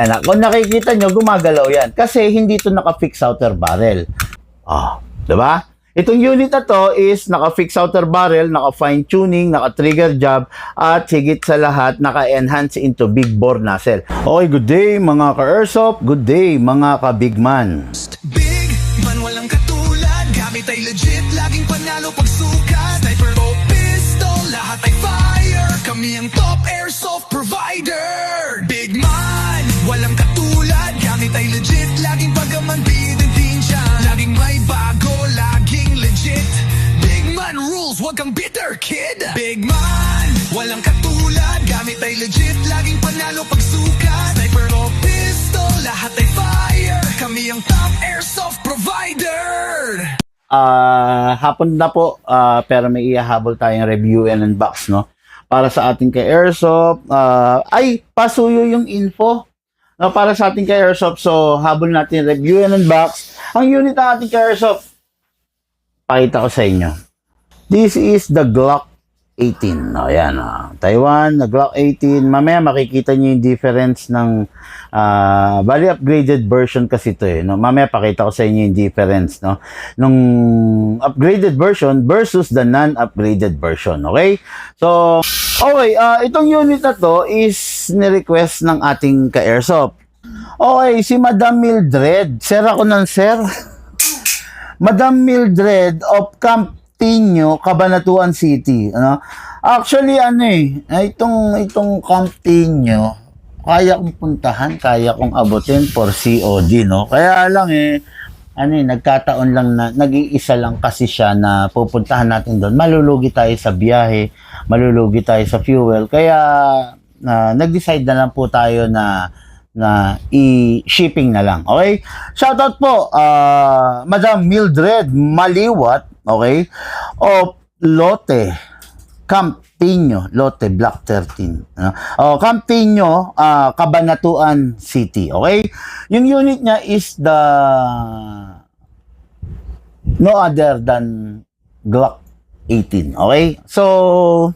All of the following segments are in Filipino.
Ayan, kung nakikita nyo, gumagalaw yan. Kasi hindi ito naka-fix outer barrel. Diba? Itong unit na to is naka-fix outer barrel, naka-fine tuning, naka-trigger job, at higit sa lahat, naka-enhance into big bore nozzle. Okay, good day mga ka-airsoft. Good day mga ka-big man. Big man walang katulad, gamit ay legit, laging panalo pagsukat. Sniper o pistol, lahat ay fire, kami ang top airsoft provider. Big man, walang katulad, gamit ay legit, laging pagaman bidin din siya. Laging may bago, laging legit. Big man rules, wag kang bitter kid. Big man, walang katulad, gamit ay legit, laging panalo pagsukat. Sniper o pistol, lahat ay fire, kami ang top airsoft provider. Hapon na po, pero may ihahabol tayong review and unbox, no? Para sa ating ka-airsoft, ay, pasuyo yung info, no? Para sa ating ka-airsoft, so habol natin review and unbox. Ang unit ng ating ka-airsoft, pakita ko sa inyo. This is the Glock 18. Ayan, Taiwan, the Glock 18. Mamaya makikita nyo yung difference ng bali upgraded version kasi ito no? Mamaya pakita ko sa inyo yung difference, no? Nung upgraded version versus the non-upgraded version. Okay? So, okay, itong unit na to is ni-request ng ating ka-airsoft. Okay, si Madam Mildred. Sir ako ng sir. Madam Mildred of Camp Tinyo, Cabanatuan City. Ano? Actually, itong Camp Tinyo, kaya kong puntahan, kaya kong abutin for COD, no? Kaya lang nagkataon lang na, nag-iisa lang kasi siya na pupuntahan natin doon. Malulugi tayo sa biyahe, malulugi tayo sa fuel. Kaya, nag-decide na lang po tayo na i-shipping na lang. Okay? Shoutout po, Madam Mildred Maliwat, okay? O Lotte, Campinho, Lotte, Block 13. Campinho, Cabanatuan City. Okay? Yung unit niya is the no other than Glock 18. Okay? So,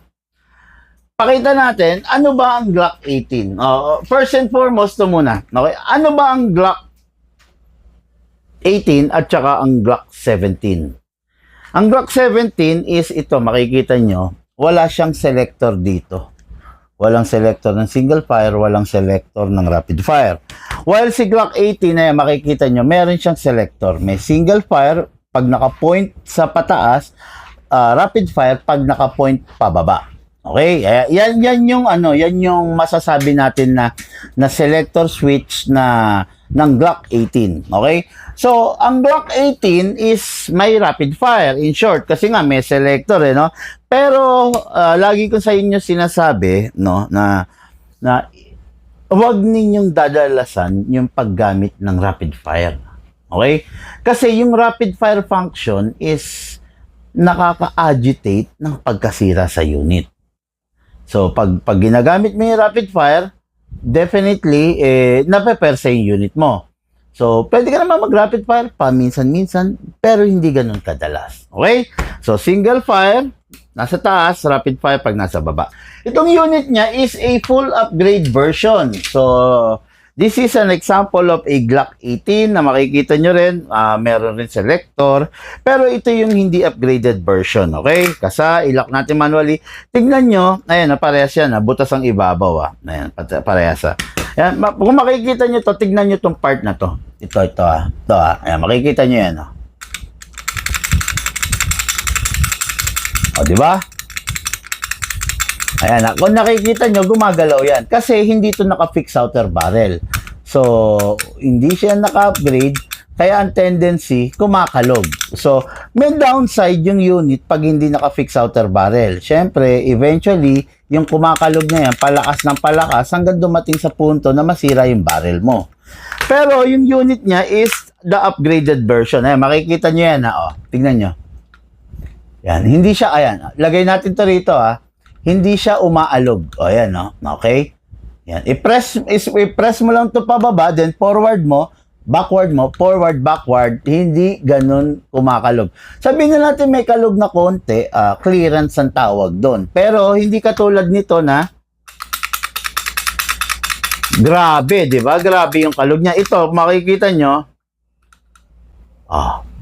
pakita natin, ano ba ang Glock 18? First and foremost, ito muna. Okay? Ano ba ang Glock 18 at saka ang Glock 17? Ang Glock 17 is ito, makikita nyo, wala siyang selector dito. Walang selector ng single fire, walang selector ng rapid fire. While si Glock 18 na makikita nyo, meron siyang selector. May single fire pag naka-point sa pataas, rapid fire pag naka-point pababa. Okay, yan yung masasabi natin na selector switch ng Glock 18. Okay? So, ang Glock 18 is may rapid fire in short kasi nga may selector no. Pero lagi ko sa inyo sinasabi no na huwag ninyong dadalasan yung paggamit ng rapid fire. Okay? Kasi yung rapid fire function is nakaka-agitate ng pagkasira sa unit. So, pag ginagamit mo yung rapid fire, definitely, nape-persa yung unit mo. So, pwede ka naman mag-rapid fire pa minsan-minsan, pero hindi ganun kadalas. Okay? So, single fire, nasa taas, rapid fire pag nasa baba. Itong unit niya is a full upgrade version. So, this is an example of a Glock 18 na makikita nyo rin. Meron rin selector. Pero ito yung hindi upgraded version. Okay? Kasi ilock natin manually. Tignan nyo. Ayan, parehas yan. Butas ang ibabaw. Ayan, parehas. Ayan, kung makikita nyo to, tignan nyo tong part na to. Ito. Ayan, makikita nyo yan. Diba? Ayan, kung nakikita nyo, gumagalaw yan. Kasi hindi ito naka-fix outer barrel. So, hindi siya naka-upgrade. Kaya ang tendency, kumakalog. So, may downside yung unit pag hindi naka-fix outer barrel. Siyempre, eventually, yung kumakalog na yan, palakas ng palakas, hanggang dumating sa punto na masira yung barrel mo. Pero, yung unit niya is the upgraded version. Ayan, makikita nyo yan. Tingnan nyo. Yan, hindi siya, ayan. Lagay natin to rito, hindi siya umaalog. Ayan, no? Okay? Yan. I-press mo lang to pababa, then forward mo, backward mo, forward, backward, hindi ganun kumakalog. Sabihin na natin may kalog na konti, clearance ang tawag doon. Pero hindi katulad nito na Grabe, di ba? Grabe yung kalog niya. Ito, makikita nyo.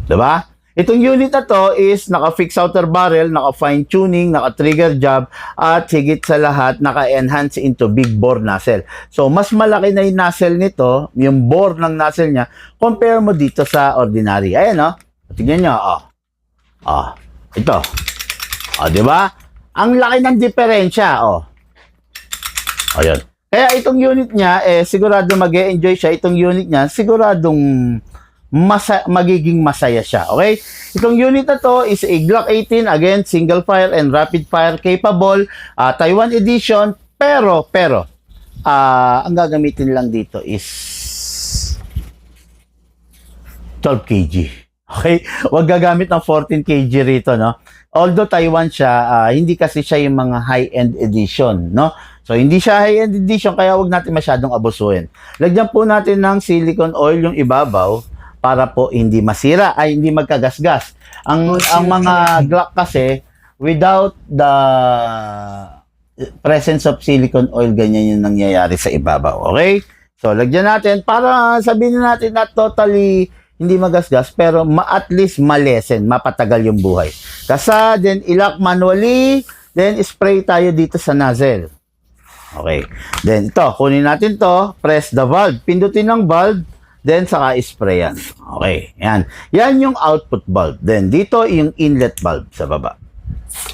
Di ba? Itong unit na to is naka-fix outer barrel, naka-fine tuning, naka-trigger job, at higit sa lahat, naka-enhance into big bore nozzle. So, mas malaki na yung nozzle nito, yung bore ng nozzle niya, compare mo dito sa ordinary. Ayan, oh. Tingnan nyo, ito. Di ba? Ang laki ng diferensya, Ayun. Kaya itong unit niya, sigurado mag-e-enjoy siya. Itong unit niya, siguradong magiging masaya siya. Okay? Itong unit na to is a Glock 18, again, single fire and rapid fire capable, Taiwan edition, pero, ang gagamitin lang dito is 12 kg. Okay? Huwag gagamit ng 14 kg rito, no? Although Taiwan siya, hindi kasi siya yung mga high-end edition, no? So, hindi siya high-end edition, kaya huwag natin masyadong abusuhin. Lagyan po natin ng silicone oil yung ibabaw para po hindi masira, ay hindi magkagasgas. Ang mga Glock kasi, without the presence of silicone oil, ganyan yung nangyayari sa ibabaw. Okay? So, lagyan natin para sabihin natin na totally hindi magasgas, pero at least malesen, mapatagal yung buhay. Kasa, then ilock manually, then spray tayo dito sa nozzle. Okay. Then ito, kunin natin to, press the valve, pindutin ng valve, then saka spray yan. Okay, yan. Yan yung output valve. Then dito yung inlet valve sa baba.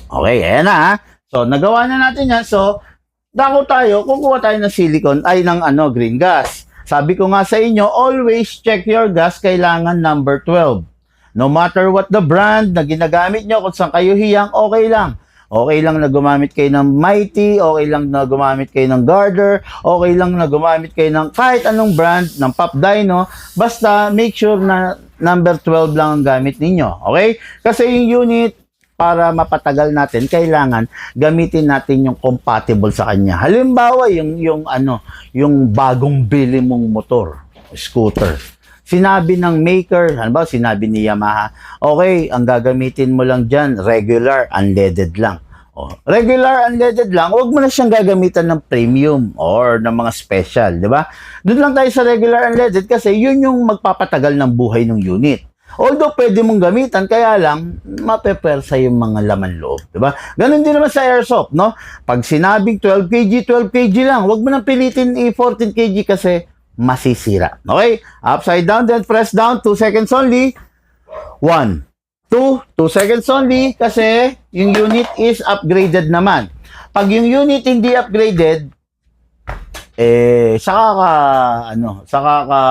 Okay, ayan na ha. So, nagawa na natin yan. So, dako tayo, kukuha tayo ng silicone, ay ng green gas. Sabi ko nga sa inyo, always check your gas, kailangan number 12. No matter what the brand na ginagamit nyo, kung saan kayo hiyang, okay lang. Okay lang na gumamit kayo ng Mighty, okay lang na gumamit kayo ng Gardner, okay lang na gumamit kayo ng kahit anong brand, ng Pop Dyno, basta make sure na number 12 lang ang gamit ninyo. Okay? Kasi yung unit, para mapatagal natin, kailangan gamitin natin yung compatible sa kanya. Halimbawa, yung bagong bili mong motor, scooter. Sinabi ng maker, halimbawa sinabi ni Yamaha, okay, ang gagamitin mo lang dyan, regular, unleaded lang. Regular, unleaded lang, huwag mo na siyang gagamitan ng premium or ng mga special, di ba? Doon lang tayo sa regular unleaded kasi yun yung magpapatagal ng buhay ng unit. Although pwede mong gamitan, kaya lang, mapepersa yung mga laman loob, di ba? Ganun din naman sa airsoft, no? Pag sinabing 12 kg, 12 kg lang, huwag mo nang pilitin i-14 kg kasi masisira. Okay? Upside down, then press down, 2 seconds only. 1, 2 seconds only kasi yung unit is upgraded naman. Pag yung unit hindi upgraded, saka ka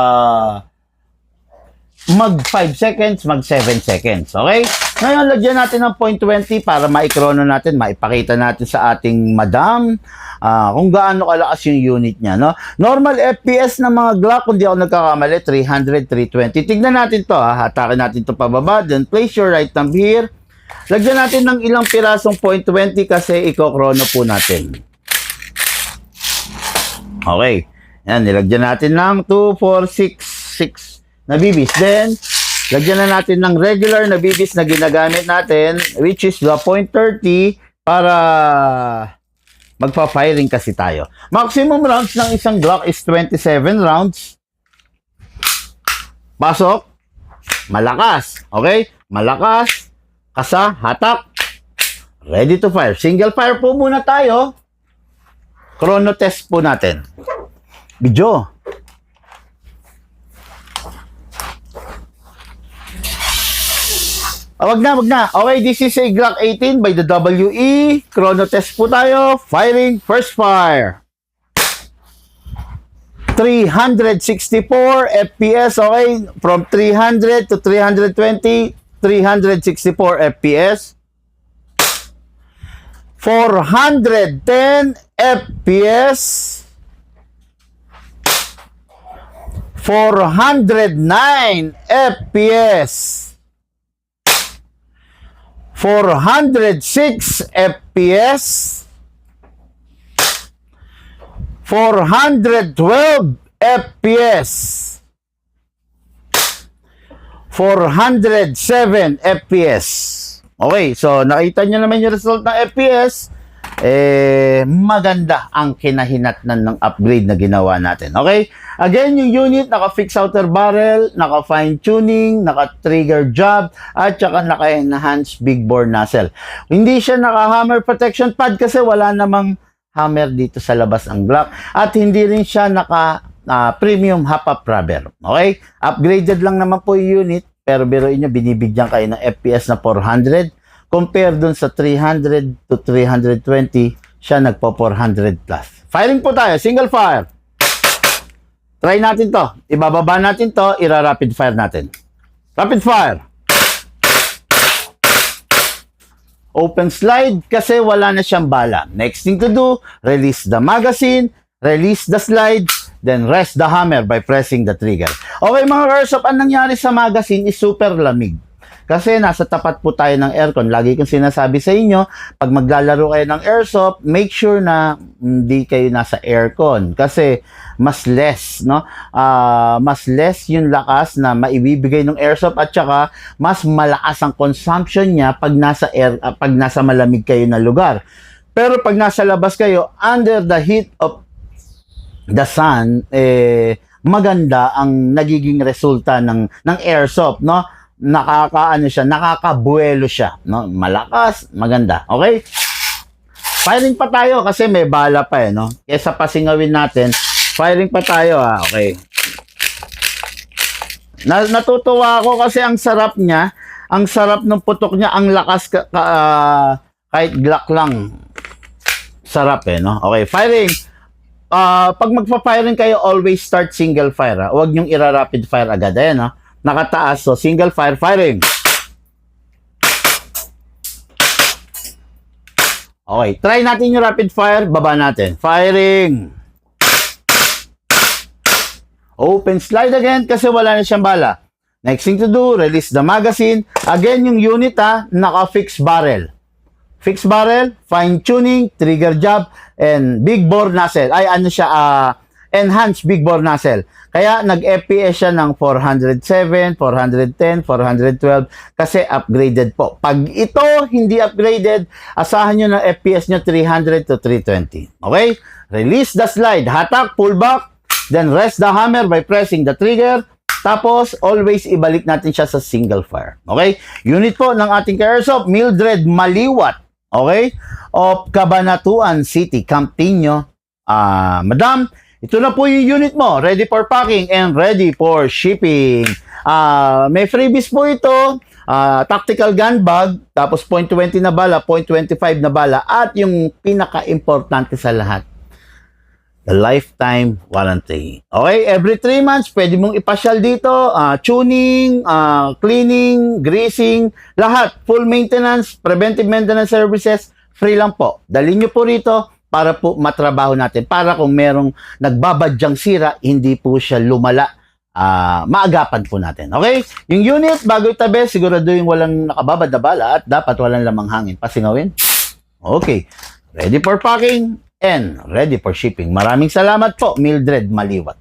mag 5 seconds, mag 7 seconds. Okay? Ngayon, lagyan natin ng 0.20 para maikrono natin, maipakita natin sa ating madam kung gaano kalakas yung unit niya. No? Normal FPS ng mga Glock, kung di ako nagkakamali, 300, 320. Tignan natin to. Hatakin natin to pababa. Then place your right thumb here. Lagyan natin ng ilang pirasong 0.20 kasi ikokrono po natin. Okay. Yan, nilagyan natin ng 2, 4, 6 na bibis. Then, lagyan na natin ng regular na bibis na ginagamit natin, which is the 0.30 para magpa-firing kasi tayo. Maximum rounds ng isang Glock is 27 rounds. Pasok. Malakas. Okay? Malakas. Kasa. Hatak. Ready to fire. Single fire po muna tayo. Chrono test po natin. Video. Wag na. Okay, this is a Glock 18 by the WE. Chrono test po tayo. Firing, first fire. 364 FPS, okay? From 300 to 320, 364 FPS. 410 FPS. 409 FPS. 406 FPS, 412 FPS, 407 FPS. Okay, so nakita nyo naman yung result ng FPS. maganda ang kinahinatnan ng upgrade na ginawa natin. Okay? Again, yung unit, naka-fix outer barrel, naka-fine tuning, naka-trigger job, at saka naka-enhance big bore nozzle. Hindi siya naka-hammer protection pad kasi wala namang hammer dito sa labas ng block. At hindi rin siya naka-premium hop-up rubber. Okay? Upgraded lang naman po yung unit, pero biruin nyo, binibigyan kayo ng FPS na 400. Compare dun sa 300 to 320, siya nagpo 400 plus. Firing po tayo, single fire. Try natin to. Ibababa natin to, ira-rapid fire natin. Rapid fire. Open slide kasi wala na siyang bala. Next thing to do, release the magazine, release the slide, then rest the hammer by pressing the trigger. Okay mga Airsoft, ang nangyari sa magazine is super lamig. Kasi nasa tapat po tayo ng aircon. Lagi kong sinasabi sa inyo, pag maglalaro kayo ng airsoft, make sure na hindi kayo nasa aircon. Kasi mas less, no? Mas less yung lakas na maibibigay ng airsoft at saka mas malakas ang consumption niya pag nasa malamig kayo na lugar. Pero pag nasa labas kayo, under the heat of the sun, maganda ang nagiging resulta ng airsoft, no? Nakakabuelo siya, no? Malakas, maganda. Okay? Firing pa tayo kasi may bala pa no? Kesa pasingawin natin, firing pa tayo okay. Natutuwa ako kasi ang sarap niya, ang sarap ng putok niya, ang lakas kahit Glock lang. Sarap no? Okay, firing. Pag magpa-firing kayo, always start single fire. Huwag niyong ira-rapid fire agad. Ayan, no? Nakataas, so single fire firing. Okay, try natin yung rapid fire, baba natin. Firing. Open slide again kasi wala na siyang bala. Next thing to do, release the magazine. Again, yung unit naka-fix barrel. Fix barrel, fine tuning, trigger job, and big bore nozzle. Ay, ano siya, enhanced big bore nozzle. Kaya nag-FPS siya ng 407, 410, 412 kasi upgraded po. Pag ito hindi upgraded, asahan nyo ng FPS nyo 300 to 320. Okay? Release the slide, hatak, pull back, then rest the hammer by pressing the trigger. Tapos, always ibalik natin siya sa single fire. Okay? Unit po ng ating Airsoft, Mildred Maliwat. Okay? Of Cabanatuan City, Campino. Madam, ito na po yung unit mo. Ready for packing and ready for shipping. May freebies po ito. Tactical gun bag. Tapos .20 na bala, .25 na bala. At yung pinaka-importante sa lahat, the lifetime warranty. Okay? Every 3 months, pwede mong ipasyal dito. Tuning, cleaning, greasing, lahat. Full maintenance, preventive maintenance services. Free lang po. Dalhin nyo po rito para po matrabaho natin. Para kung merong nagbabadyang sira, hindi po siya lumala. Maagapan po natin. Okay? Yung unit, bago itabi, sigurado yung walang nakababad na bala at dapat walang lamang hangin. Pasingawin. Okay. Ready for packing and ready for shipping. Maraming salamat po, Mildred Maliwat.